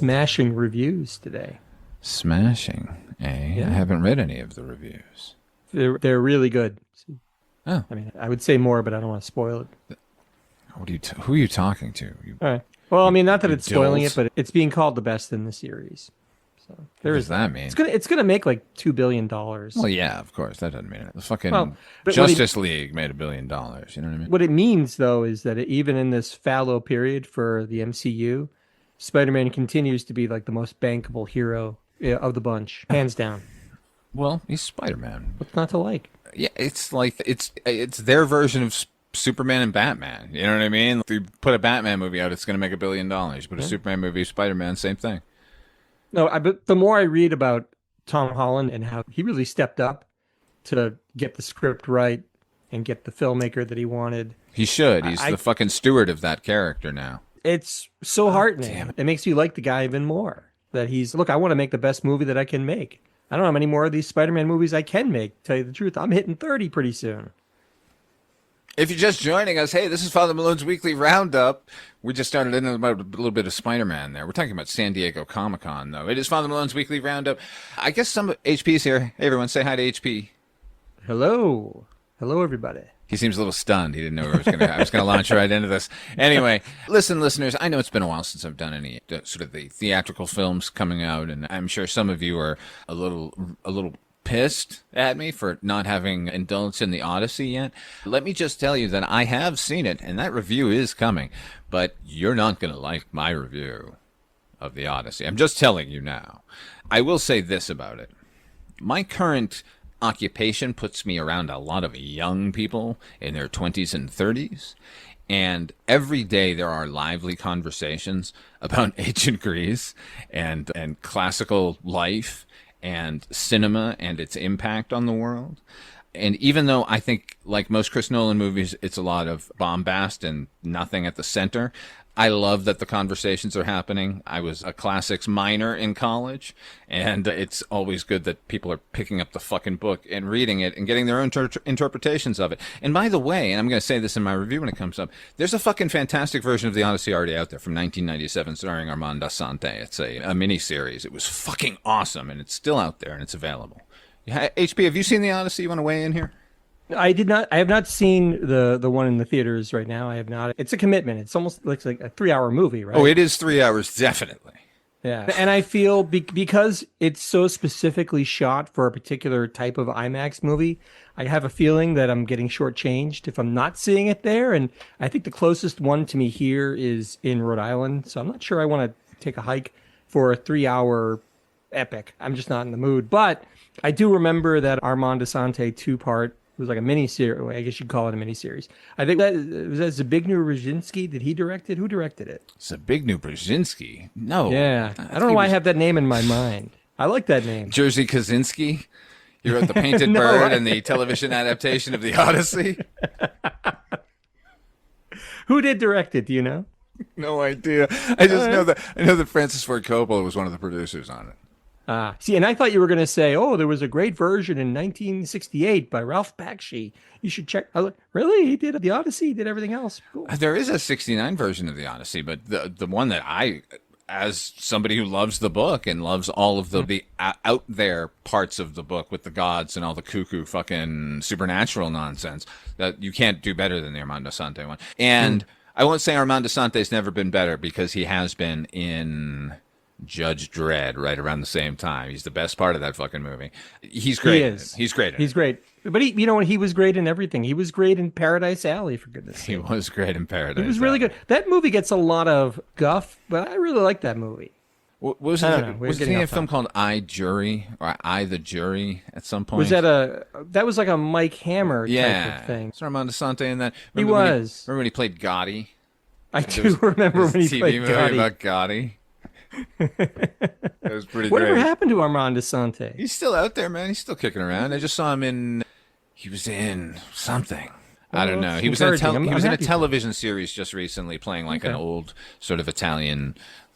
smashing reviews today. Smashing, eh? Yeah. I haven't read any of the reviews. They're really good. Oh. I mean, I would say more, but I don't want to spoil it. Who are you talking to? All right. Well, I mean, not that you it's spoiling dills. it, but it's being called the best in the series. So What does that mean? It's gonna make like $2 billion. Well, yeah, of course. That doesn't mean it. The fucking Well, but Justice League made $1 billion. You know what I mean? What it means, though, is that even in this fallow period for the MCU, Spider-Man continues to be like the most bankable hero of the bunch, hands down. Well, he's Spider-Man. What's not to like? Yeah, it's like it's their version of Superman and Batman. You know what I mean? If you put a Batman movie out, it's going to make $1 billion. But a Superman movie, Spider-Man, same thing. No, but the more I read about Tom Holland and how he really stepped up to get the script right and get the filmmaker that he wanted. He should. He's the fucking steward of that character now. It's so heartening. It makes you like the guy even more. That look, I want to make the best movie that I can make. I don't know how many more of these Spider-Man movies I can make, to tell you the truth. I'm hitting 30 pretty soon. If you're just joining us, hey, this is Father Malone's Weekly Roundup. We just started in about a little bit of Spider-Man there. We're talking about San Diego Comic-Con, though. It is Father Malone's Weekly Roundup. I guess some HP's here. Hey, everyone, say hi to HP. Hello. Hello, everybody. He seems a little stunned. He didn't know I was going to launch right into this. Anyway, listen, listeners, I know it's been a while since I've done any sort of the theatrical films coming out, and I'm sure some of you are a little pissed at me for not having indulged in the Odyssey yet. Let me just tell you that I have seen it, and that review is coming, but you're not going to like my review of the Odyssey. I'm just telling you now. I will say this about it. My current occupation puts me around a lot of young people in their 20s and 30s, and every day there are lively conversations about ancient Greece and classical life and cinema and its impact on the world. And even though I think, like most Chris Nolan movies, it's a lot of bombast and nothing at the center, I love that the conversations are happening. I was a classics minor in college, and it's always good that people are picking up the fucking book and reading it and getting their own interpretations of it. And by the way, and I'm going to say this in my review when it comes up, there's a fucking fantastic version of the Odyssey already out there from 1997 starring Armand Assante. It's a mini-series. It was fucking awesome, and it's still out there, and it's available. HP, have you seen the Odyssey? You want to weigh in here? I did not. I have not seen the one in the theaters right now. I have not. It's a commitment. It's almost like a 3-hour movie, right? Oh, it is 3 hours, definitely. Yeah, and I feel because it's so specifically shot for a particular type of IMAX movie, I have a feeling that I'm getting shortchanged if I'm not seeing it there. And I think the closest one to me here is in Rhode Island, so I'm not sure I want to take a hike for a 3-hour epic. I'm just not in the mood. But I do remember that Armand Assante 2-part. It was like a mini-series. I guess you'd call it a mini-series. I think that was that Zbigniew Brzezinski. Did he direct it? Who directed it? Zbigniew Brzezinski? No. Yeah. I don't know why I have that name in my mind. I like that name. Jerzy Kosinski? You wrote The Painted Bird and the television adaptation of The Odyssey? Who did direct it? Do you know? No idea. I just know that Francis Ford Coppola was one of the producers on it. See, and I thought you were going to say, oh, there was a great version in 1968 by Ralph Bakshi. You should check. Really? He did the Odyssey? He did everything else? Cool. There is a 69 version of the Odyssey, but the one that I, as somebody who loves the book and loves all of the out there parts of the book with the gods and all the cuckoo fucking supernatural nonsense, that you can't do better than the Armando Assante one. And I won't say Armando Assante's never been better, because he has been in Judge Dredd right around the same time. He's the best part of that fucking movie. He's great. He is. He's great. He's great. But he was great in everything. He was great in Paradise Alley, for goodness sake. He was great in Paradise. He was really good. That movie gets a lot of guff, but I really like that movie. Was he a film called I, Jury, or I, the Jury at some point? That was like a Mike Hammer type of thing. Is Armando Assante in that? Remember when he played Gotti? I do remember when he played TV movie Gotti. about Gotti. That was pretty great. Whatever happened to Armand Assante? He's still out there, man. He's still kicking around. I just saw him he was in something. I don't know. He was in a television series just recently, playing like an old sort of Italian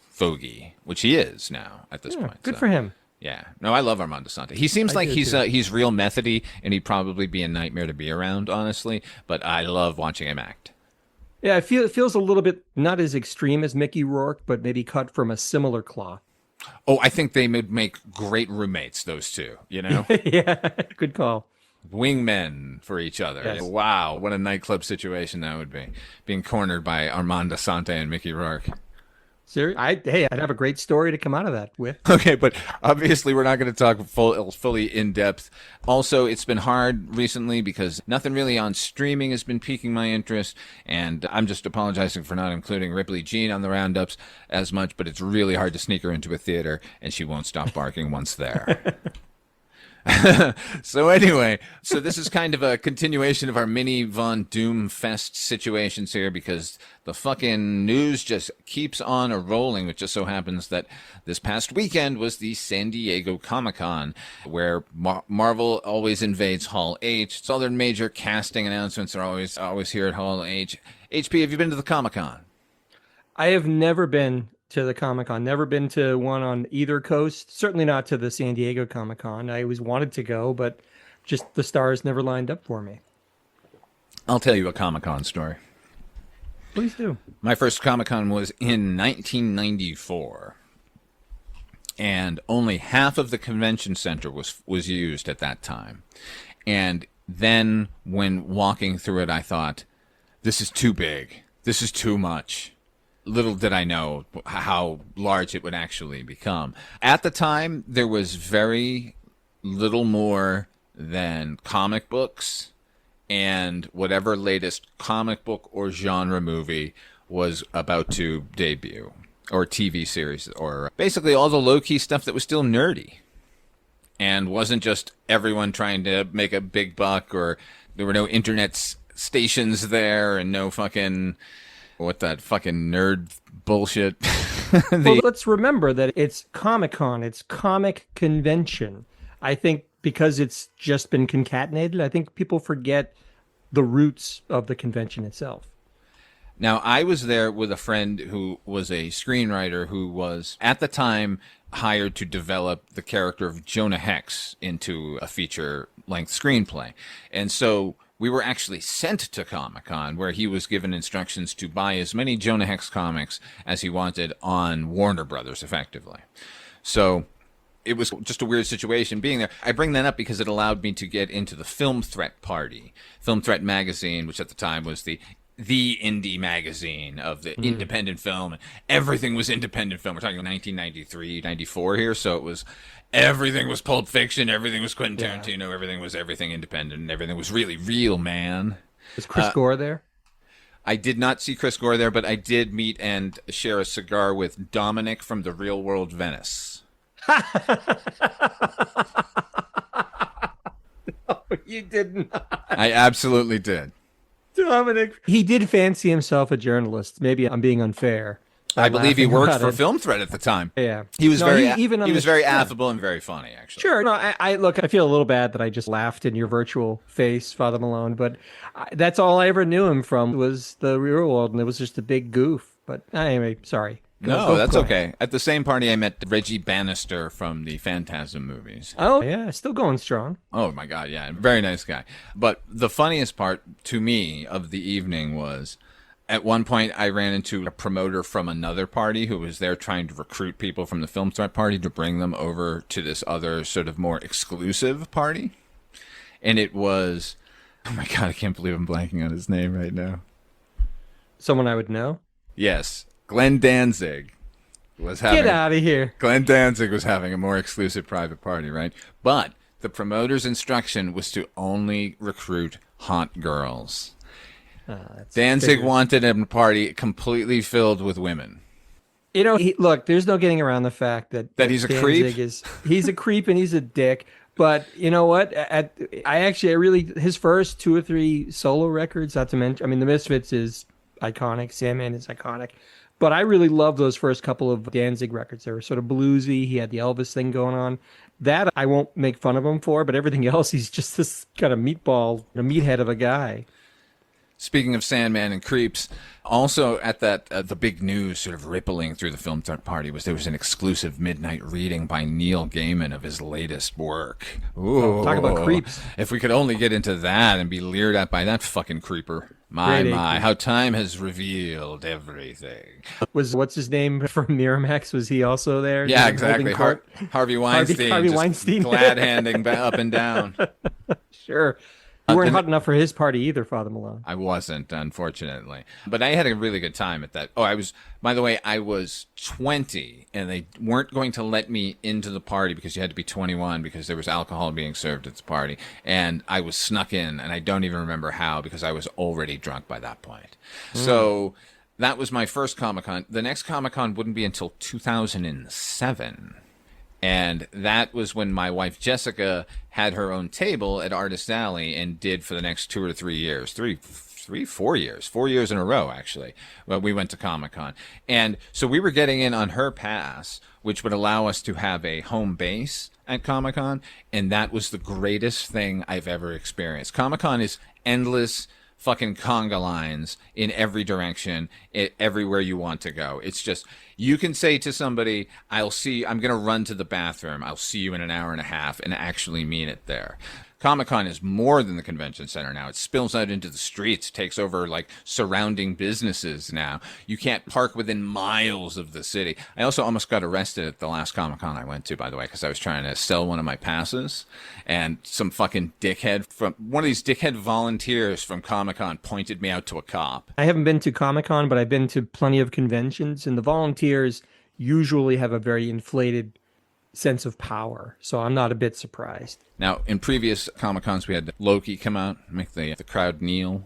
fogey, which he is now at this point. Good for him. Yeah. No, I love Armando Assante. He seems like he's real methody, and he'd probably be a nightmare to be around, honestly. But I love watching him act. Yeah, it feels a little bit not as extreme as Mickey Rourke, but maybe cut from a similar cloth. Oh, I think they would make great roommates, those two, you know? Yeah, good call. Wingmen for each other. Yes. Wow, what a nightclub situation that would be. Being cornered by Armand Asante and Mickey Rourke. Hey, I'd have a great story to come out of that with. Okay, but obviously we're not going to talk fully in depth. Also, it's been hard recently because nothing really on streaming has been piquing my interest, and I'm just apologizing for not including Ripley Jean on the roundups as much, but it's really hard to sneak her into a theater, and she won't stop barking once there. So anyway, so this is kind of a continuation of our mini Von Doomfest situations here because the fucking news just keeps on a-rolling. It just so happens that this past weekend was the San Diego Comic-Con, where Marvel always invades Hall H. All their major casting announcements are always here at Hall H. HP, have you been to the Comic-Con? I have never been to the Comic-Con, never been to one on either coast, certainly not to the San Diego Comic-Con. I always wanted to go, but just the stars never lined up for me. I'll tell you a Comic-Con story. Please do. My first Comic-Con was in 1994. And only half of the convention center was used at that time. And then when walking through it, I thought, this is too big. This is too much. Little did I know how large it would actually become. At the time, there was very little more than comic books and whatever latest comic book or genre movie was about to debut, or TV series, or basically all the low-key stuff that was still nerdy and wasn't just everyone trying to make a big buck, or there were no internet stations there and no fucking... what that fucking nerd bullshit. Well, let's remember that it's Comic-Con, it's comic convention. I think because it's just been concatenated, I think people forget the roots of the convention itself. Now, I was there with a friend who was a screenwriter who was, at the time, hired to develop the character of Jonah Hex into a feature-length screenplay. And so we were actually sent to Comic-Con, where he was given instructions to buy as many Jonah Hex comics as he wanted on Warner Brothers, effectively. So it was just a weird situation being there. I bring that up because it allowed me to get into the Film Threat party. Film Threat magazine, which at the time was the indie magazine of the independent film. Everything was independent film. We're talking 1993, 94 here. So it was, everything was Pulp Fiction. Everything was Quentin Tarantino. Everything was everything independent. And everything was really real, man. Was Chris Gore there? I did not see Chris Gore there, but I did meet and share a cigar with Dominic from The Real World Venice. No, you did not. I absolutely did. Dominic. He did fancy himself a journalist. Maybe I'm being unfair. I believe he worked for it. Film Threat at the time. Yeah, he was very even affable and very funny, actually. Sure. No, I look. I feel a little bad that I just laughed in your virtual face, Father Malone. But that's all I ever knew him from was the real world, and it was just a big goof. But anyway, sorry. No, that's okay. At the same party, I met Reggie Bannister from the Phantasm movies. Oh, yeah, still going strong. Oh, my God, yeah. Very nice guy. But the funniest part to me of the evening was, at one point, I ran into a promoter from another party who was there trying to recruit people from the Film Threat party to bring them over to this other sort of more exclusive party. And it was, oh, my God, I can't believe I'm blanking on his name right now. Someone I would know? Yes. Glenn Danzig was having... Get out of here. Glenn Danzig was having a more exclusive private party, right? But the promoter's instruction was to only recruit hot girls. Danzig wanted a party completely filled with women. You know, look, there's no getting around the fact that he's a Danzig creep? He's a creep and he's a dick. But you know what? His first 2 or 3 solo records, not to mention, I mean, The Misfits is iconic. Sandman is iconic. But I really love those first couple of Danzig records. They were sort of bluesy. He had the Elvis thing going on. That I won't make fun of him for, but everything else, he's just this kind of meatball, a meathead of a guy. Speaking of Sandman and creeps, also at that the big news sort of rippling through the film party was there was an exclusive midnight reading by Neil Gaiman of his latest work. Ooh, Talk about creeps. if we could only get into that and be leered at by that fucking creeper. My, Grade A my, creep. how time has revealed everything. Was what's his name from Miramax? Was he also there? Yeah, holding exactly. court? Harvey Weinstein. Harvey just Weinstein. glad handing up and down. Sure. You weren't then- hot enough for his party either, Father Malone. I wasn't, unfortunately. But I had a really good time at that. Oh, by the way, I was 20, and they weren't going to let me into the party because you had to be 21 because there was alcohol being served at the party. And I was snuck in, and I don't even remember how because I was already drunk by that point. So that was my first Comic-Con. The next Comic-Con wouldn't be until 2007. And that was when my wife Jessica had her own table at Artist Alley and did for the next 2 or 3 years, 4 years in a row, actually. Well, we went to Comic-Con. And so we were getting in on her pass, which would allow us to have a home base at Comic-Con. And that was the greatest thing I've ever experienced. Comic-Con is endless fucking conga lines in every direction, everywhere you want to go. It's just, you can say to somebody, I'm going to run to the bathroom. I'll see you in an hour and a half, and actually mean it there. Comic-Con is more than the convention center now. It spills out into the streets, takes over like surrounding businesses now. You can't park within miles of the city. I also almost got arrested at the last Comic-Con I went to, by the way, because I was trying to sell one of my passes, and some fucking dickhead one of these dickhead volunteers from Comic-Con pointed me out to a cop. I haven't been to Comic-Con, but I've been to plenty of conventions, and the volunteers usually have a very inflated sense of power. So I'm not a bit surprised. Now, in previous Comic-Cons, we had Loki come out, make the crowd kneel.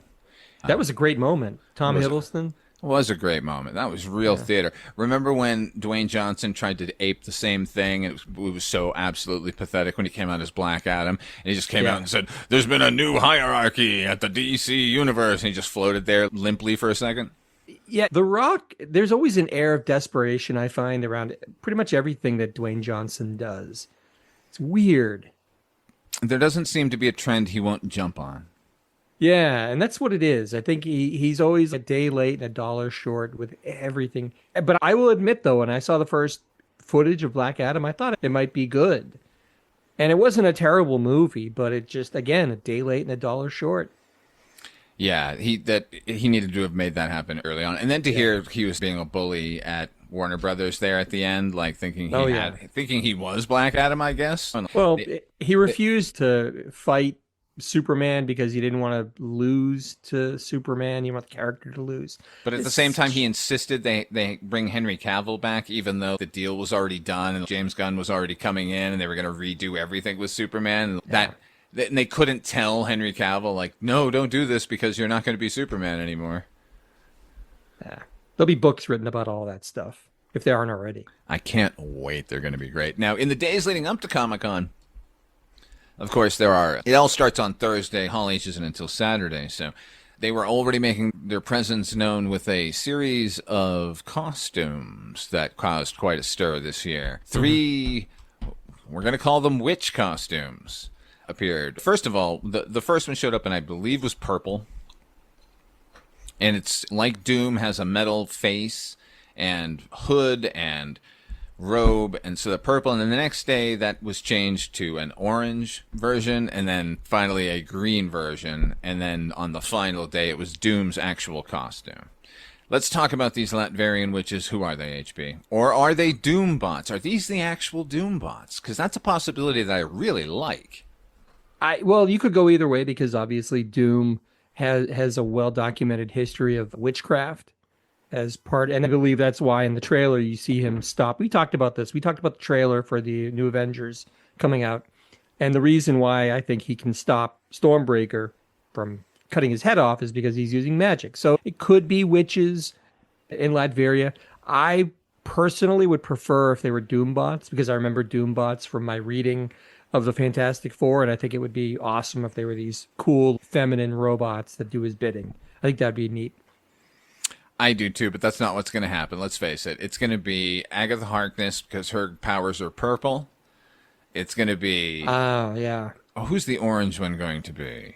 That was a great moment. Tom Hiddleston. It was a great moment. That was real theater. Remember when Dwayne Johnson tried to ape the same thing? It was so absolutely pathetic when he came out as Black Adam. And he just came out and said, there's been a new hierarchy at the DC universe. And he just floated there limply for a second. Yeah, The Rock, there's always an air of desperation, I find, around pretty much everything that Dwayne Johnson does. It's weird. There doesn't seem to be a trend he won't jump on. Yeah, and that's what it is. I think he's always a day late and a dollar short with everything. But I will admit, though, when I saw the first footage of Black Adam, I thought it might be good. And it wasn't a terrible movie, but it just, again, a day late and a dollar short. Yeah, he needed to have made that happen early on. And then to hear he was being a bully at Warner Brothers there at the end, like thinking he was Black Adam, I guess. Well, he refused to fight Superman because he didn't want to lose to Superman. He want the character to lose. But at the same time, he insisted they bring Henry Cavill back, even though the deal was already done and James Gunn was already coming in and they were going to redo everything with Superman. And they couldn't tell Henry Cavill, like, no, don't do this because you're not going to be Superman anymore. Yeah. There'll be books written about all that stuff, if there aren't already. I can't wait. They're going to be great. Now, in the days leading up to Comic-Con, of course, it all starts on Thursday. Hall H isn't until Saturday, so they were already making their presence known with a series of costumes that caused quite a stir this year. 3, we're going to call them witch costumes, appeared. First of all, the first one showed up and I believe was purple. And it's like Doom, has a metal face and hood and robe, and so the purple. And then the next day that was changed to an orange version, and then finally a green version. And then on the final day it was Doom's actual costume. Let's talk about these Latverian witches. Who are they, HB? Or are they Doom bots? Are these the actual Doom bots? Because that's a possibility that I really like. Well, you could go either way because obviously Doom has a well-documented history of witchcraft as part, and I believe that's why in the trailer you see him stop. We talked about this. We talked about the trailer for the new Avengers coming out, and the reason why I think he can stop Stormbreaker from cutting his head off is because he's using magic. So it could be witches in Latveria. I personally would prefer if they were Doom bots because I remember Doom bots from my reading of the Fantastic Four, and I think it would be awesome if they were these cool feminine robots that do his bidding. I think that'd be neat. I do too, but that's not what's going to happen. Let's face it. It's going to be Agatha Harkness because her powers are purple. It's going to be... Oh, yeah. Oh, who's the orange one going to be?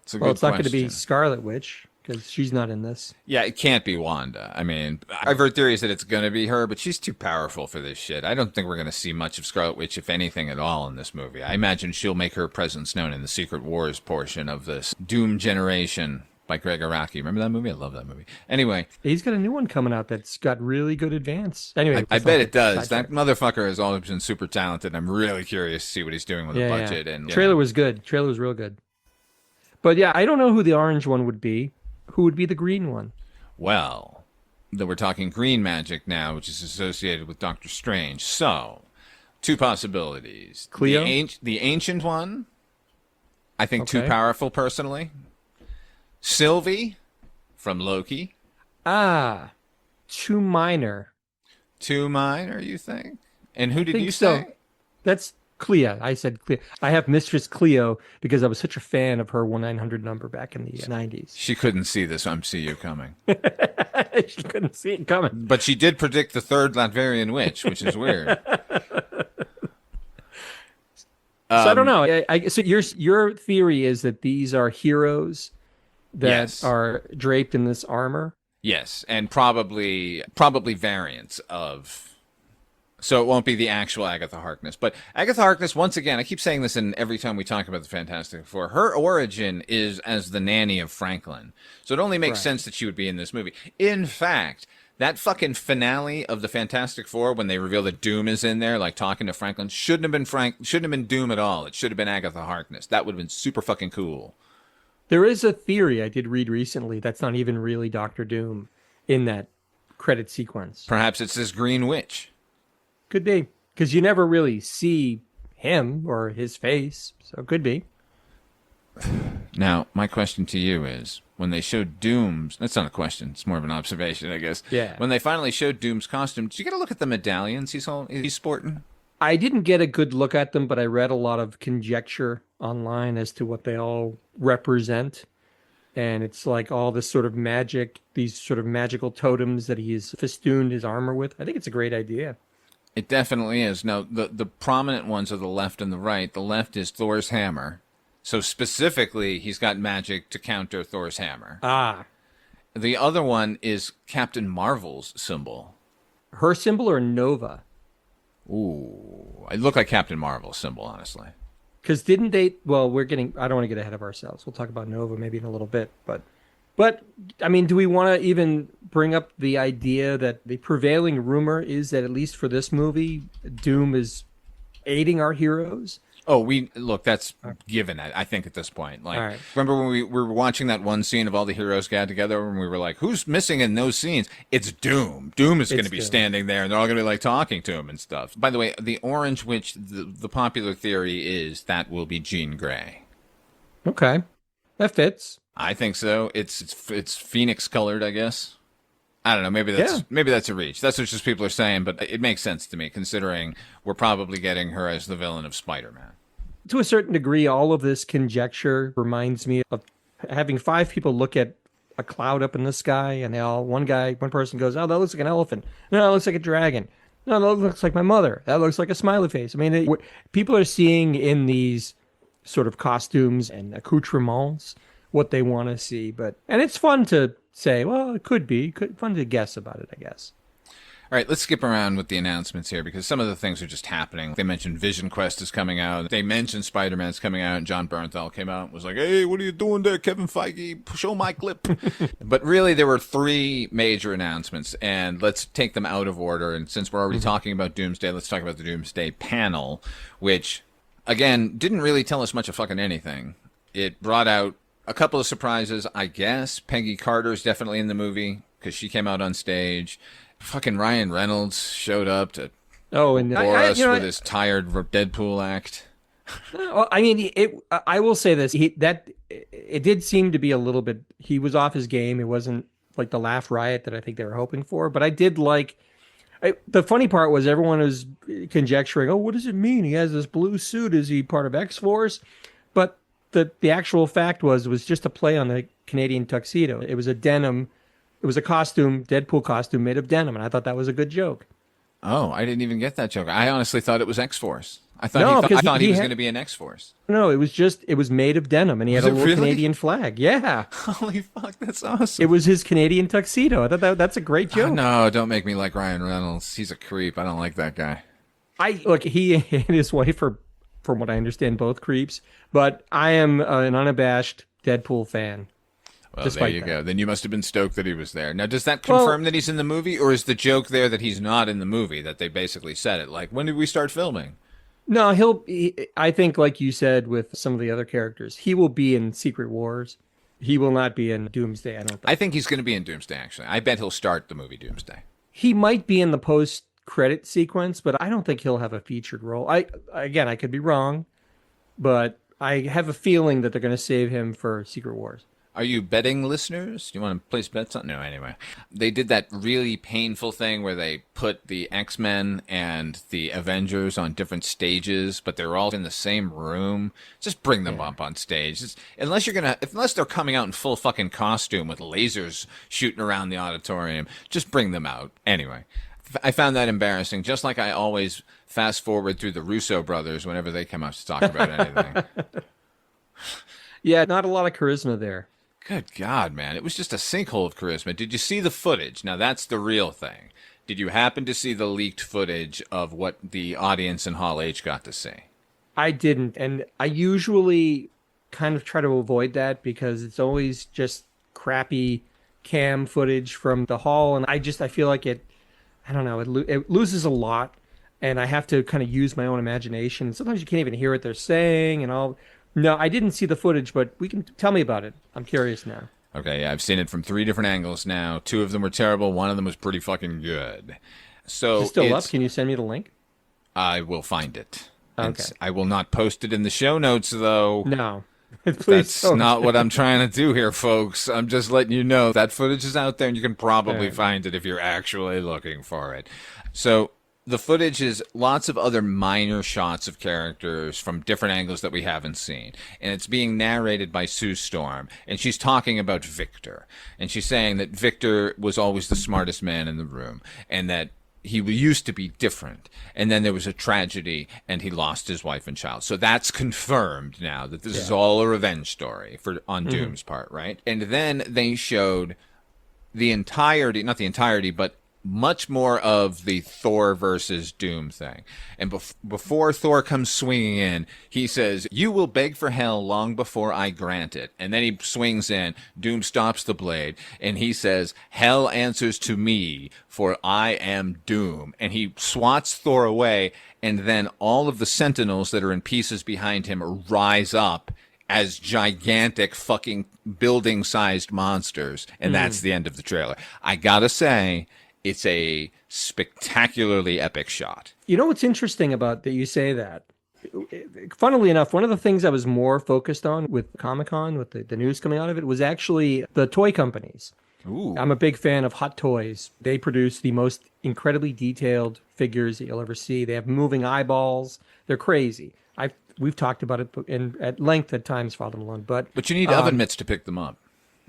It's a Well, good it's not going to be question. Scarlet Witch because she's not in this. Yeah, it can't be Wanda. I mean, I've heard theories that it's going to be her, but she's too powerful for this shit. I don't think we're going to see much of Scarlet Witch, if anything at all, in this movie. I imagine she'll make her presence known in the Secret Wars portion of this Doom Generation by Greg Araki. Remember that movie? I love that movie. Anyway, He's got a new one coming out that's got really good advance. Anyway, I let's bet not it does. get That sidetracked. motherfucker has always been super talented. I'm really curious to see what he's doing with the budget. And Trailer was good. Trailer was real good. But yeah, I don't know who the orange one would be. Who would be the green one? well, that we're talking green magic now, which is associated with Doctor Strange. So, two possibilities. Cleo? The ancient one, I think too Okay. powerful personally. Sylvie from Loki. Ah, too minor. Too minor, you think? And who did Think you so. say? That's Clea. I said Clea. I have Mistress Cleo because I was such a fan of her 1-900 number back in the 90s. She couldn't see this MCU coming. She couldn't see it coming. But she did predict the third Latvian witch, which is weird. So I don't know. So your theory is that these are heroes that Yes. are draped in this armor. Yes, and probably variants of. So it won't be the actual Agatha Harkness, but Agatha Harkness, once again, I keep saying this in every time we talk about the Fantastic Four. Her origin is as the nanny of Franklin, so it only makes Right. sense that she would be in this movie. In fact, that fucking finale of the Fantastic Four when they reveal that Doom is in there, like talking to Franklin, shouldn't have been Doom at all. It should have been Agatha Harkness. That would have been super fucking cool. There is a theory I did read recently that's not even really Doctor Doom in that credit sequence. Perhaps it's this Green Witch. Could be because you never really see him or his face, so it could be. Now, my question to you is, when they showed Doom's, that's not a question, it's more of an observation, I guess. Yeah. When they finally showed Doom's costume, did you get a look at the medallions he's sporting? I didn't get a good look at them, but I read a lot of conjecture online as to what they all represent. And it's like all this sort of magic, these sort of magical totems that he's festooned his armor with. I think it's a great idea. It definitely is. Now, the prominent ones are the left and the right. The left is Thor's hammer. So specifically, he's got magic to counter Thor's hammer. Ah, The other one is Captain Marvel's symbol. her symbol or Nova? Ooh, it looked like Captain Marvel's symbol, honestly. Because didn't they? Well, I don't want to get ahead of ourselves. We'll talk about Nova maybe in a little bit, but I mean, do we want to even bring up the idea that the prevailing rumor is that at least for this movie, Doom is aiding our heroes? Oh, that's given, I think, at this point. Like, All right. remember when we were watching that one scene of all the heroes gathered together and we were like, who's missing in those scenes? It's Doom. Doom is going to be Doom. standing there and they're all going to be like talking to him and stuff. By the way, the Orange Witch, the popular theory is that will be Jean Grey. Okay, that fits. I think so. It's phoenix colored, I guess. I don't know. Maybe that's a reach. That's what just people are saying, but it makes sense to me considering we're probably getting her as the villain of Spider-Man. To a certain degree, all of this conjecture reminds me of having 5 people look at a cloud up in the sky, and one person goes, "Oh, that looks like an elephant. No, that looks like a dragon. No, that looks like my mother. That looks like a smiley face." I mean, people are seeing in these sort of costumes and accoutrements what they want to see, and it's fun to say, well, it could be fun to guess about it, I guess. All right, let's skip around with the announcements here because some of the things are just happening. They mentioned Vision Quest is coming out. They mentioned Spider-Man's coming out, and John Bernthal came out and was like, hey, what are you doing there, Kevin Feige? Show my clip. But really, there were 3 major announcements, and let's take them out of order. And since we're already talking about Doomsday, let's talk about the Doomsday panel, which, again, didn't really tell us much of fucking anything. It brought out a couple of surprises, I guess. Peggy Carter's definitely in the movie because she came out on stage. Fucking Ryan Reynolds showed up to Oh, and bore us with his tired Deadpool act. well, I mean, I will say this: it did seem to be a little bit. He was off his game. It wasn't like the laugh riot that I think they were hoping for. But I did like. The funny part was everyone was conjecturing, "Oh, what does it mean? He has this blue suit. Is he part of X-Force?" But the actual fact was just a play on the Canadian tuxedo. It was a denim. It was a costume, Deadpool costume made of denim, and I thought that was a good joke. Oh, I didn't even get that joke. I honestly thought it was X-Force. I thought No, because I thought he he was had going to be an X-Force. no. It was made of denim, and he had Was a it little really? Canadian flag. Yeah, Holy fuck, that's it awesome. was his Canadian tuxedo. I thought that's a great Oh, joke. no, don't make me like Ryan Reynolds. He's a creep. I don't like that guy. I look, he and his wife are, from what I understand, both creeps. But I am an unabashed Deadpool fan, Well, there despite you that. go. Then you must have been stoked that he was there. Now, does that Well, confirm that he's in the movie, or is the joke there that he's not in the movie? That they basically said it like, when did we start filming? no, I think, like you said, with some of the other characters, he will be in Secret Wars. He will not be in Doomsday. I don't I think. think he's going to be in Doomsday. Actually, I bet he'll start the movie Doomsday. He might be in the post-credit sequence, but I don't think he'll have a featured role. I could be wrong, but I have a feeling that they're going to save him for Secret Wars. Are you betting, listeners? Do you want to place bets on? No, anyway. They did that really painful thing where they put the X-Men and the Avengers on different stages, but they're all in the same room. Just bring them up on stage. Unless they're coming out in full fucking costume with lasers shooting around the auditorium, just bring them out. Anyway, I found that embarrassing, just like I always fast forward through the Russo brothers whenever they come out to talk about anything. Yeah, not a lot of charisma there. Good God, man. It was just a sinkhole of charisma. Did you see the footage? Now, that's the real thing. Did you happen to see the leaked footage of what the audience in Hall H got to see? I didn't, and I usually kind of try to avoid that because it's always just crappy cam footage from the hall, and I feel like I don't know, it loses a lot, and I have to kind of use my own imagination. Sometimes you can't even hear what they're saying, and all. No, I didn't see the footage, but we can tell me about it. I'm curious now. Okay, yeah, I've seen it from 3 different angles now. 2 of them were terrible. 1 of them was pretty fucking good. So Is it still up? Can you send me the link? I will find it. Okay. I will not post it in the show notes, though. No. Please That's don't. not what I'm trying to do here, folks. I'm just letting you know that footage is out there, and you can probably find it if you're actually looking for it. So the footage is lots of other minor shots of characters from different angles that we haven't seen. And it's being narrated by Sue Storm. And she's talking about Victor. And she's saying that Victor was always the smartest man in the room. And that he used to be different. And then there was a tragedy and he lost his wife and child. So that's confirmed now that this is all a revenge story on Doom's part, right? And then they showed the entirety, not the entirety, but much more of the Thor versus Doom thing. And before Thor comes swinging in, he says, "You will beg for hell long before I grant it." And then he swings in. Doom stops the blade. And he says, "Hell answers to me, for I am Doom." And he swats Thor away. And then all of the Sentinels that are in pieces behind him rise up as gigantic fucking building-sized monsters. And that's the end of the trailer. I gotta say, it's a spectacularly epic shot. You know what's interesting about that you say that? Funnily enough, one of the things I was more focused on with Comic-Con, with the news coming out of it, was actually the toy companies. Ooh. I'm a big fan of Hot Toys. They produce the most incredibly detailed figures that you'll ever see. They have moving eyeballs. They're crazy. We've talked about it at length at times, Father Malone. But you need oven mitts to pick them up.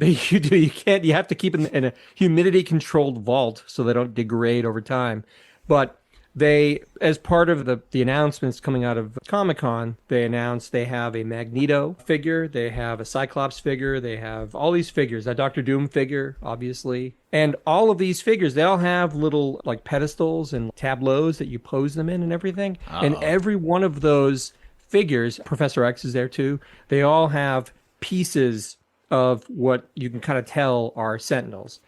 you do. You can't. You have to keep them in a humidity-controlled vault so they don't degrade over time. But they, as part of the announcements coming out of Comic-Con, they announced they have a Magneto figure, they have a Cyclops figure, they have all these figures, a Doctor Doom figure, obviously. And all of these figures, they all have little like pedestals and tableaus that you pose them in and everything. And every one of those figures, Professor X is there too, they all have pieces of what you can kind of tell are Sentinels.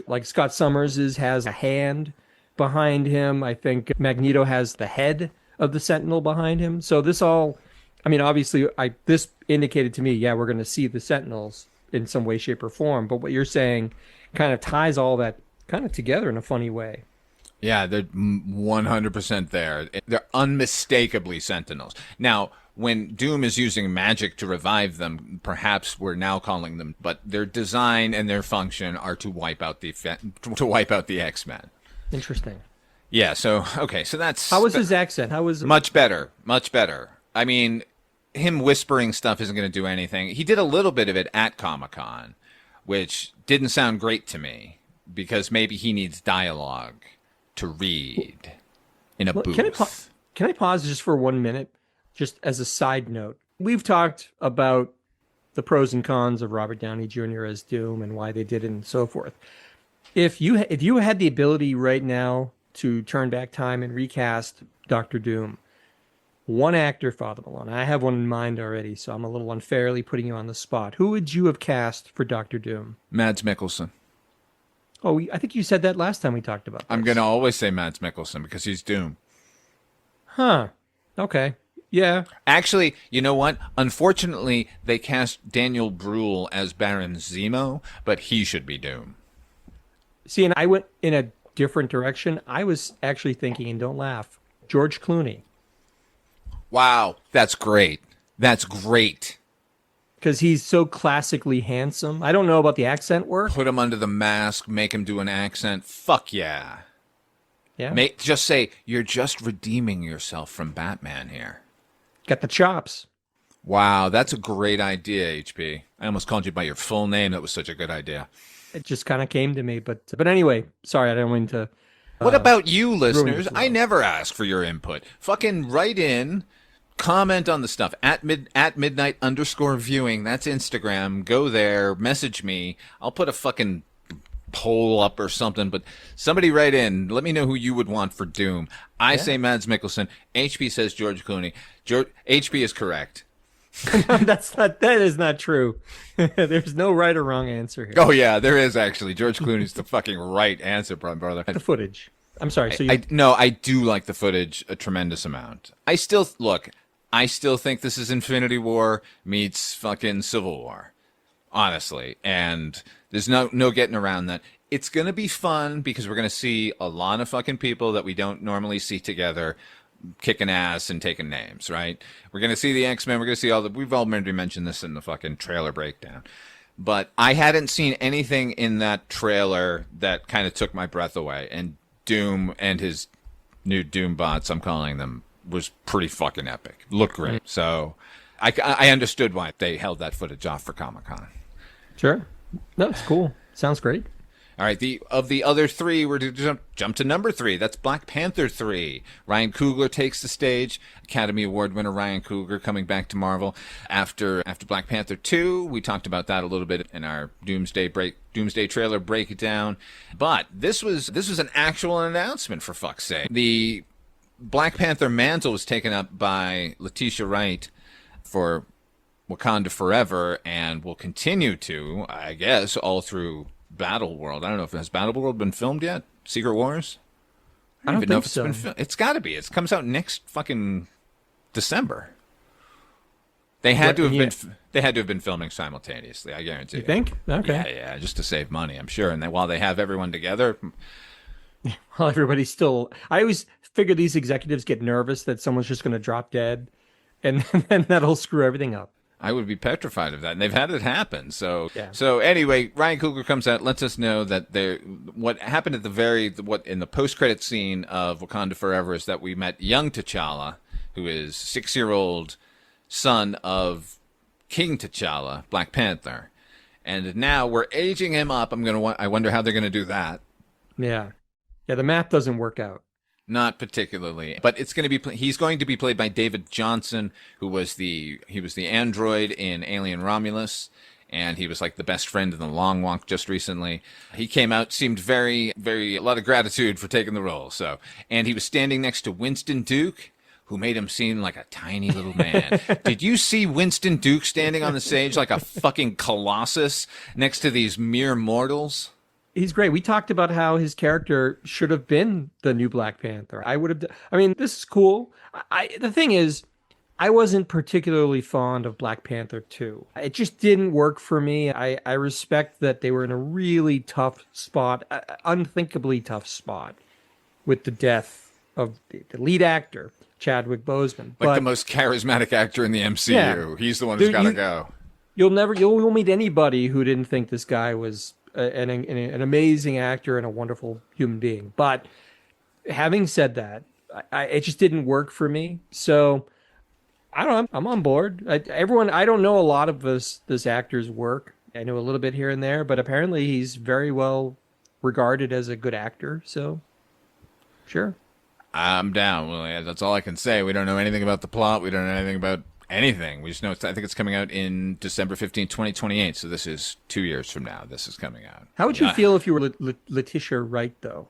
Like Scott Summers has a hand behind him. I think Magneto has the head of the Sentinel behind him. So this all, I mean, obviously, this indicated to me, yeah, we're going to see the Sentinels in some way, shape, or form. But what you're saying kind of ties all that kind of together in a funny way. Yeah, they're 100% there. They're unmistakably Sentinels. Now, when Doom is using magic to revive them, perhaps we're now calling them, but their design and their function are to wipe out the X-Men. Interesting. Yeah, so okay, so that's How was his accent? How was much better, much better. I mean, him whispering stuff isn't going to do anything. He did a little bit of it at Comic-Con, which didn't sound great to me because maybe he needs dialogue to read in a booth. Can I pause just for 1 minute? Just as a side note, we've talked about the pros and cons of Robert Downey Jr. as Doom and why they did it and so forth. If you had the ability right now to turn back time and recast Doctor Doom, one actor, Father Malone, I have one in mind already, so I'm a little unfairly putting you on the spot. Who would you have cast for Doctor Doom? Mads Mikkelsen. Oh, I think you said that last time we talked about this. I'm going to always say Mads Mikkelsen because he's Doom. Huh. Okay. Yeah. Actually, you know what? Unfortunately, they cast Daniel Bruhl as Baron Zemo, but he should be Doom. See, and I went in a different direction. I was actually thinking, and don't laugh, George Clooney. Wow, that's great. That's great. Because he's so classically handsome. I don't know about the accent work. Put him under the mask, make him do an accent. Fuck yeah. Yeah. Just say, you're just redeeming yourself from Batman here. Got the chops. Wow, that's a great idea, HP. I almost called you by your full name. That was such a good idea. It just kind of came to me. But anyway, sorry, I don't mean to. What about you, listeners? the flow. I never ask for your input. Fucking write in, comment on the stuff at midnight_viewing. That's Instagram. Go there, message me. I'll put a fucking poll up or something, but somebody write in. Let me know who you would want for Doom. I say Mads Mikkelsen. HP says George Clooney. HP is correct. That is not true. There's no right or wrong answer here. Oh yeah, there is actually. George Clooney's the fucking right answer, brother. The footage. I'm sorry. So I do like the footage a tremendous amount. I still think this is Infinity War meets fucking Civil War. Honestly, and there's no getting around that. It's going to be fun because we're going to see a lot of fucking people that we don't normally see together kicking ass and taking names, right? We're going to see the X-Men. We're going to see we've already mentioned this in the fucking trailer breakdown. But I hadn't seen anything in that trailer that kind of took my breath away. And Doom and his new Doom bots, I'm calling them, was pretty fucking epic. Looked great. So I understood why they held that footage off for Comic-Con. Sure. No, it's cool. Sounds great. All right, of the other three, we're to jump to number 3. That's Black Panther 3. Ryan Coogler takes the stage. Academy Award winner Ryan Coogler coming back to Marvel after Black Panther 2. We talked about that a little bit in our Doomsday trailer breakdown. But this was an actual announcement, for fuck's sake. The Black Panther mantle was taken up by Letitia Wright for Wakanda Forever, and will continue to, I guess, all through Battle World. I don't know if has Battle World been filmed yet. Secret Wars. I don't even know think if it's so. been filmed. It's got to be. It comes out next fucking December. They had to have been. They had to have been filming simultaneously. I guarantee. You think? Okay. Yeah, just to save money, I'm sure. And while they have everyone together, Well, everybody's still. I always figure these executives get nervous that someone's just going to drop dead, and then that'll screw everything up. I would be petrified of that, and they've had it happen. So, Yeah. So anyway, Ryan Coogler comes out, lets us know that what happened at in the post-credit scene of Wakanda Forever is that we met young T'Challa, who is 6-year-old son of King T'Challa, Black Panther, and now we're aging him up. I wonder how they're gonna do that. Yeah. The math doesn't work out. Not particularly, but he's going to be played by David Johnson, who was the android in Alien Romulus, and he was like the best friend in The Long Walk just recently. He came out, seemed very, very, a lot of gratitude for taking the role. So, and he was standing next to Winston Duke, who made him seem like a tiny little man. Did you see Winston Duke standing on the stage like a fucking colossus next to these mere mortals? He's great. We talked about how his character should have been the new Black Panther. I mean, this is cool. The thing is, I wasn't particularly fond of Black Panther 2. It just didn't work for me. I respect that they were in a really tough spot, unthinkably tough spot, with the death of the lead actor, Chadwick Boseman. Like the most charismatic actor in the MCU. Yeah, he's the one who's got to go. You'll meet anybody who didn't think this guy was an amazing actor and a wonderful human being. But having said that, it just didn't work for me. So I don't know. I'm on board. I don't know a lot of this actor's work. I know a little bit here and there, but apparently he's very well regarded as a good actor. So sure. I'm down. Well, yeah, that's all I can say. We don't know anything about the plot. We don't know anything about anything. We just know I think it's coming out in December 15th, 2028. So this is 2 years from now. This is coming out. How would you Yeah. feel if you were Letitia Wright, though?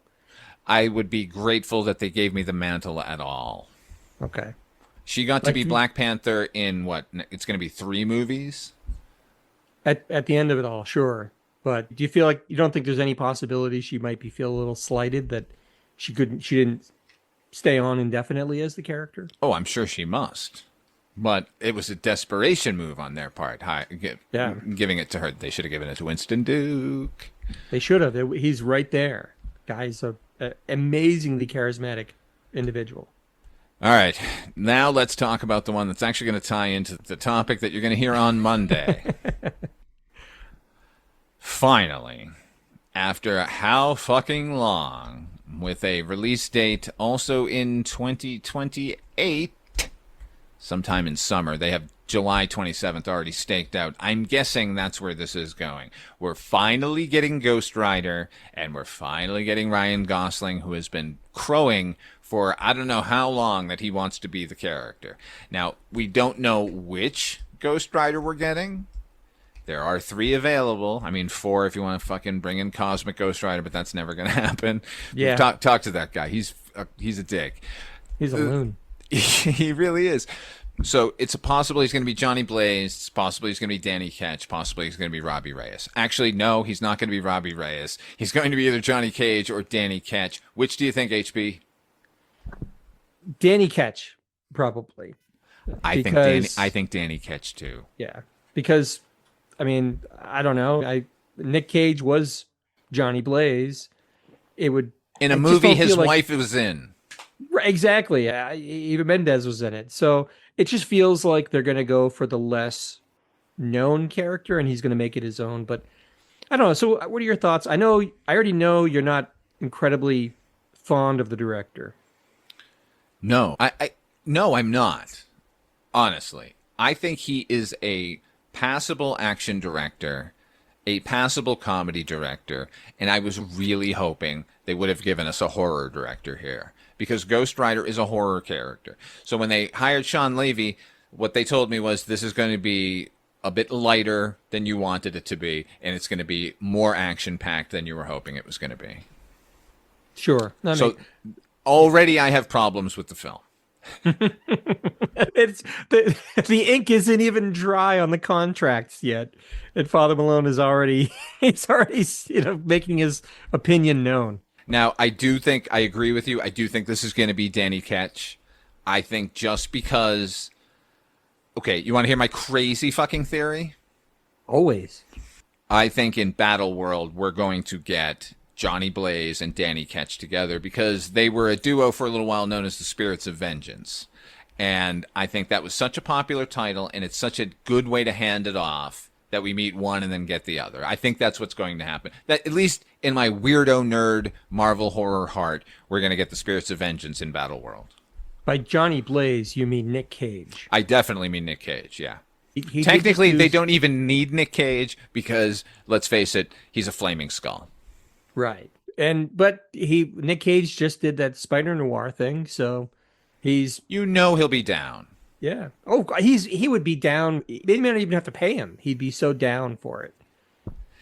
I would be grateful that they gave me the mantle at all. Okay. She got to Like be Black Panther in what? It's going to be 3 movies. at the end of it all, sure. But do you feel like you don't think there's any possibility she might be feel a little slighted that she didn't stay on indefinitely as the character? Oh, I'm sure she must. But it was a desperation move on their part. Yeah. Giving it to her. They should have given it to Winston Duke. They should have. He's right there. Guy's a amazingly charismatic individual. All right. Now let's talk about the one that's actually going to tie into the topic that you're going to hear on Monday. Finally, after how fucking long, with a release date also in 2028, sometime in summer. They have July 27th already staked out. I'm guessing that's where this is going. We're finally getting Ghost Rider, and we're finally getting Ryan Gosling, who has been crowing for I don't know how long that he wants to be the character. Now, we don't know which Ghost Rider we're getting. There are 3 available. I mean, 4 if you want to fucking bring in Cosmic Ghost Rider, but that's never going to happen. Yeah. Talk to that guy. He's a dick. He's a loon. He really is. So it's possible he's going to be Johnny Blaze. It's possible he's going to be Danny Ketch. Possibly he's going to be Robbie Reyes. Actually, no, he's not going to be Robbie Reyes. He's going to be either Johnny Cage or Danny Ketch. Which do you think, HB? Danny Ketch, probably. I think Danny Ketch too. Yeah, because I mean, I don't know. Nick Cage was Johnny Blaze. It would in a I just movie don't his feel like- wife was in. Right, exactly. Eva Mendes was in it, so it just feels like they're going to go for the less known character, and he's going to make it his own. But I don't know. So, what are your thoughts? I already know you're not incredibly fond of the director. No, no, I'm not. Honestly, I think he is a passable action director, a passable comedy director, and I was really hoping they would have given us a horror director here because Ghost Rider is a horror character. So when they hired Sean Levy, what they told me was this is going to be a bit lighter than you wanted it to be, and it's going to be more action-packed than you were hoping it was going to be. Sure. So already I have problems with the film. It's the ink isn't even dry on the contracts yet, and Father Malone is already making his opinion known. Now, I agree with you. I do think this is going to be Danny Ketch. I think just because... Okay, you want to hear my crazy fucking theory? Always. I think in Battle World, we're going to get Johnny Blaze and Danny Ketch together because they were a duo for a little while known as the Spirits of Vengeance. And I think that was such a popular title, and it's such a good way to hand it off that we meet one and then get the other. I think that's what's going to happen. That at least in my weirdo nerd Marvel horror heart, we're going to get the Spirits of Vengeance in Battle World. By Johnny Blaze, you mean Nick Cage. I definitely mean Nick Cage, yeah. He Technically, did they use- don't even need Nick Cage because, let's face it, he's a flaming skull. Right. But Nick Cage just did that Spider Noir thing, so he's You know he'll be down. yeah. Oh, he would be down. They may not even have to pay him. He'd be so down for it.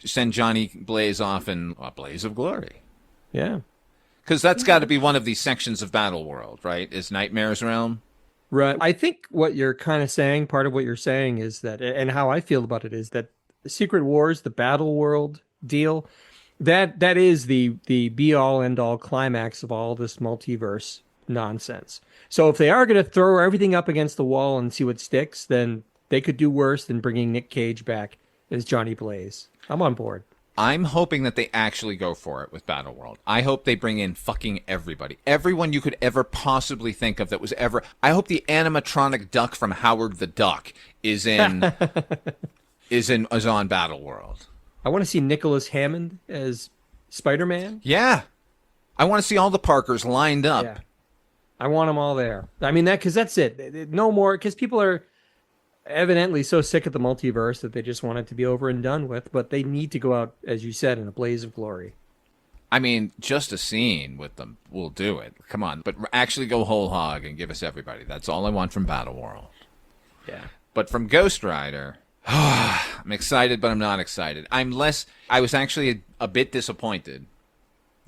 Send Johnny Blaze off in a blaze of glory. Yeah. Because that's got to be one of these sections of Battle World, right? Is Nightmare's Realm? Right. I think what you're kind of saying, part of what you're saying is that, and how I feel about it is that Secret Wars, the Battle World deal, that is the be all end all climax of all this multiverse nonsense. So if they are going to throw everything up against the wall and see what sticks, then they could do worse than bringing Nick Cage back as Johnny Blaze. I'm on board. I'm hoping that they actually go for it with Battle World. I hope they bring in fucking everybody. Everyone you could ever possibly think of that was ever... I hope the animatronic duck from Howard the Duck is on Battle World. I want to see Nicholas Hammond as Spider-Man. Yeah. I want to see all the Parkers lined up. Yeah. I want them all there. I mean, because that's it. No more, because people are evidently so sick of the multiverse that they just want it to be over and done with, but they need to go out, as you said, in a blaze of glory. I mean, just a scene with them will do it. Come on. But actually go whole hog and give us everybody. That's all I want from Battle World. Yeah. But from Ghost Rider, I'm excited, but I'm not excited. I was actually a bit disappointed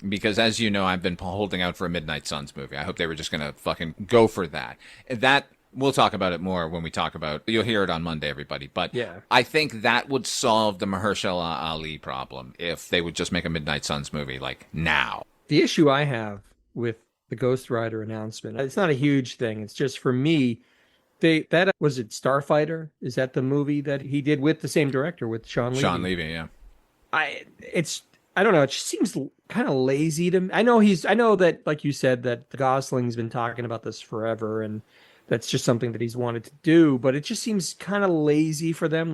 because, as you know, I've been holding out for a Midnight Suns movie. I hope they were just going to fucking go for that. We'll talk about it more when we talk about, you'll hear it on Monday, everybody. But Yeah. I think that would solve the Mahershala Ali problem if they would just make a Midnight Suns movie, like, now. The issue I have with the Ghost Rider announcement, it's not a huge thing. It's just for me, that was it Starfighter? Is that the movie that he did with the same director, with Sean Levy? Sean Levy, yeah. I don't know, it just seems kind of lazy to me. I know that, like you said, that Gosling's been talking about this forever, and that's just something that he's wanted to do, but it just seems kind of lazy for them.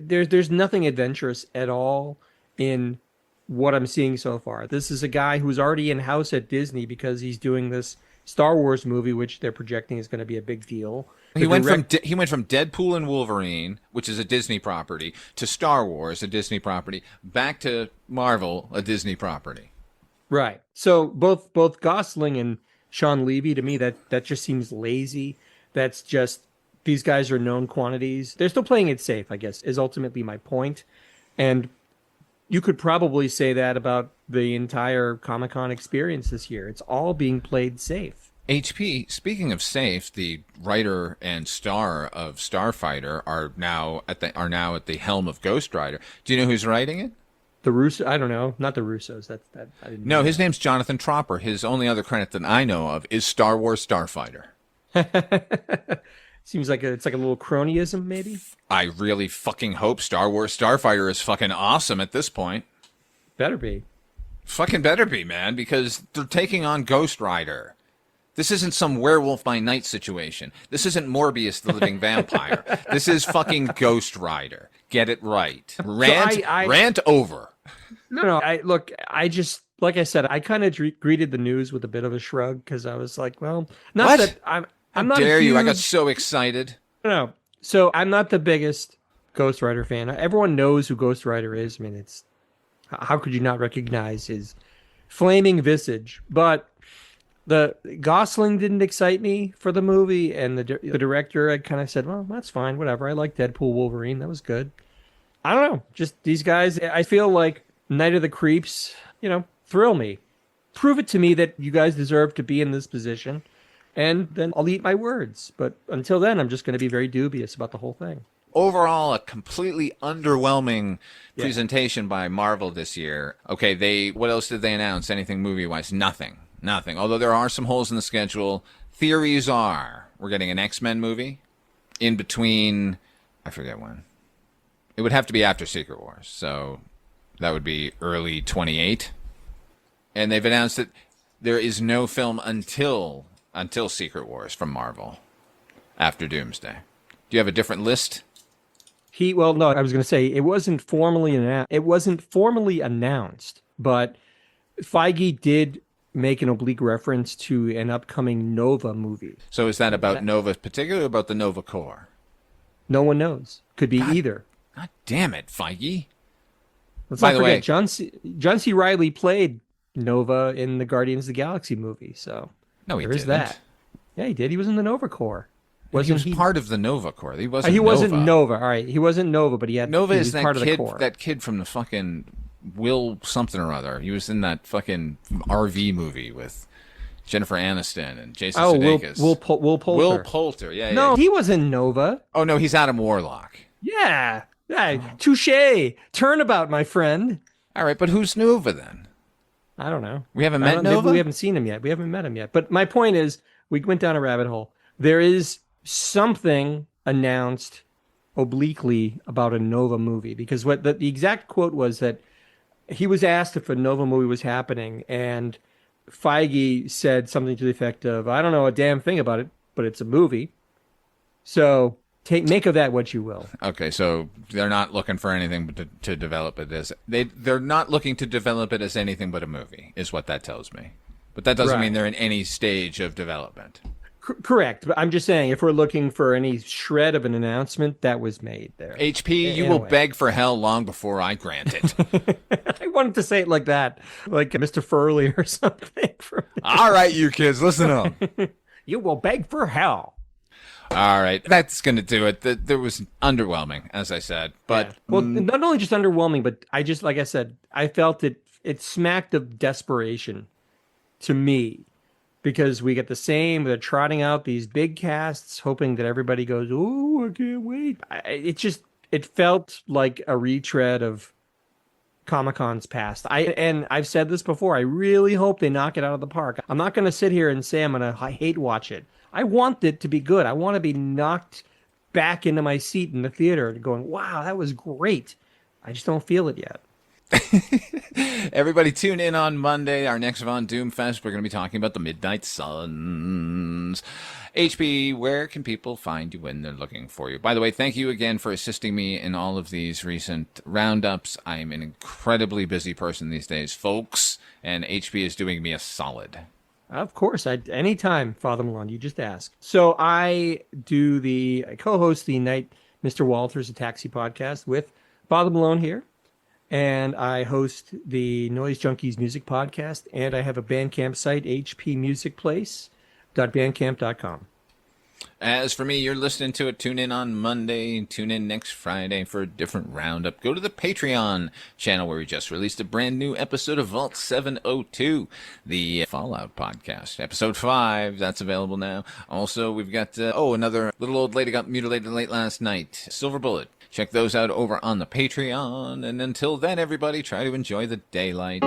There's nothing adventurous at all in what I'm seeing so far. This is a guy who's already in house at Disney because he's doing this Star Wars movie, which they're projecting is going to be a big deal. He went from Deadpool and Wolverine, which is a Disney property, to Star Wars, a Disney property, back to Marvel, a Disney property. Right. So both Gosling and Sean Levy, to me, that just seems lazy. That's just, these guys are known quantities. They're still playing it safe, I guess, is ultimately my point. And you could probably say that about the entire Comic-Con experience this year. It's all being played safe. HP, speaking of safe, the writer and star of Starfighter are now at the helm of Ghost Rider. Do you know who's writing it? The Russo, I don't know, not the Russos. That I didn't No, know. his name's Jonathan Tropper. His only other credit that I know of is Star Wars Starfighter. Seems like it's like a little cronyism, maybe. I really fucking hope Star Wars Starfighter is fucking awesome at this point. Better be. Fucking better be, man, because they're taking on Ghost Rider. This isn't some Werewolf by Night situation. This isn't Morbius the Living Vampire. This is fucking Ghost Rider. Get it right. Rant over. No. I just, like I said, I kind of greeted the news with a bit of a shrug because I was like, well, not What? that I'm How not dare you? I got huge- so excited. No. So I'm not the biggest Ghost Rider fan. Everyone knows who Ghost Rider is. I mean, how could you not recognize his flaming visage? But the Gosling didn't excite me for the movie, and the director, I kind of said, well, that's fine, whatever. I like Deadpool Wolverine. That was good. I don't know. Just these guys, I feel like Night of the Creeps, thrill me. Prove it to me that you guys deserve to be in this position, and then I'll eat my words. But until then, I'm just going to be very dubious about the whole thing. Overall, a completely underwhelming presentation by Marvel this year. Okay, what else did they announce? Anything movie-wise? Nothing. Although there are some holes in the schedule. Theories are we're getting an X-Men movie in between, I forget when. It would have to be after Secret Wars, so that would be early 28. And they've announced that there is no film until Secret Wars from Marvel after Doomsday. Do you have a different list? No, I was going to say it wasn't formally announced, but Feige did make an oblique reference to an upcoming Nova movie. So is that about Nova, particularly about the Nova Corps? No one knows. Could be either. God damn it, Feige. Let's By not the way, forget, John C. Reilly played Nova in the Guardians of the Galaxy movie, so no, he there is didn't. that. Yeah, he did. He was in the Nova Corps. He was part of the Nova Corps. He wasn't. He Nova. wasn't Nova. All right, he wasn't Nova, but he was part of the Corps. That kid from the fucking Will something or other. He was in that fucking RV movie with Jennifer Aniston and Jason Sudeikis. Will Poulter. Will Poulter. Yeah. No, he wasn't Nova. Oh no, he's Adam Warlock. Yeah. Touche. Turnabout, my friend. All right, but who's Nova then? I don't know. We haven't met Nova? Maybe we haven't seen him yet. We haven't met him yet. But my point is, we went down a rabbit hole. There is something announced obliquely about a Nova movie, because what the exact quote was that he was asked if a Nova movie was happening, and Feige said something to the effect of, I don't know a damn thing about it, but it's a movie. So make of that what you will. Okay, so they're not looking for anything but to develop it as they're not looking to develop it as anything but a movie, is what that tells me. But that doesn't mean they're in any stage of development. Correct. But I'm just saying, if we're looking for any shred of an announcement, that was made there. HP, you In a will way. beg for hell long before I grant it. I wanted to say it like that, like Mr. Furley or something. All right, you kids, listen up. You will beg for hell. All right, that's going to do it. There was underwhelming, as I said, but Yeah. Well, not only just underwhelming, but I just, like I said, I felt it smacked of desperation to me because we get the same. They're trotting out these big casts, hoping that everybody goes, "Oh, I can't wait." It felt like a retread of Comic-Con's past. I've said this before. I really hope they knock it out of the park. I'm not going to sit here and say I'm going to hate watch it. I want it to be good. I want to be knocked back into my seat in the theater going, "Wow, that was great." I just don't feel it yet. everybody tune in on Monday. Our next Von Doom Fest, we're going to be talking about the Midnight Suns. HP, where can people find you when they're looking for you? By the way, thank you again for assisting me in all of these recent roundups. I'm an incredibly busy person these days, folks, and HP is doing me a solid. Of course, anytime, Father Malone, you just ask. So I co-host the Night Mr. Walters, a Taxi podcast with Father Malone here. And I host the Noise Junkies Music Podcast. And I have a Bandcamp site, hpmusicplace.bandcamp.com. As for me, you're listening to it. Tune in on Monday. Tune in next Friday for a different roundup. Go to the Patreon channel where we just released a brand new episode of Vault 702, the Fallout podcast. Episode 5, that's available now. Also, we've got, another little old lady got mutilated late last night. Silver Bullet. Check those out over on the Patreon. And until then, everybody, try to enjoy the daylight.